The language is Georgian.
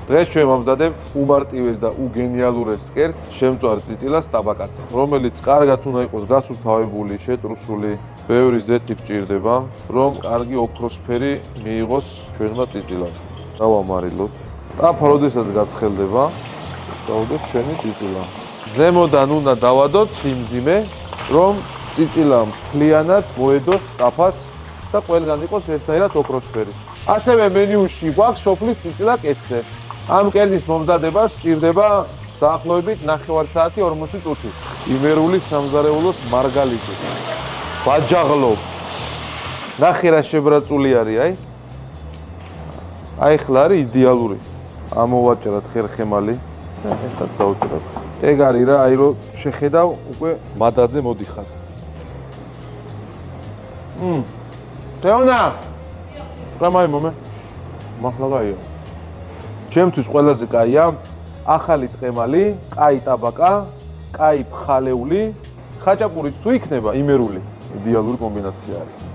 დღეს ჩვენ ვამზადებთ უმარტივეს და უგენიალურეს კერძს შემწვარ წიწილას ტაბაკად, რომელიც კარგად უნდა იყოს გასუფთავებული, შეტრუსული, ბევრი ზეთი გჭირდება, რომ კარგი ოქროსფერი მიიღოს ჩვენმა წიწილამ. დავამარილოთ. და როდესაც გაცხელდება, გავუდოთ ჩვენი წიწილა. ზემოდან უნდა დავადოთ სიმძიმე, რომ წიწილა მთლიანად მოედოს ტაფას და ყველგან იყოს ერთნაირად ოქროსფერი. ასევე მენიუში გვაქვს სოფლის წიწილა კეცზე. ამ კერძის მომზადებას სჭირდება დაახლოებით 9 საათი 40 წუთი. იმერული სამზარეულოს მარგალიტი. ბაჯაღლო. ნახე რა შებრაწული არის, აი. აი ხლა არის იდეალური. ამოვაჭრათ ხერხემალი. ეხლა დავუჭრათ. ეგ არის რა, აი რომ შეხედავ უკვე მადაზე მოდიხარ. თეონა. რა მაიმომე? მახლა გაიო. ჩემთვის ყველაზე კაია ახალი ტყემალი, კაი ტაბაკა, კაი ფხალეული, ხაჭაპურიც თუ იქნება იმერული. იდეალური კომბინაცია არის.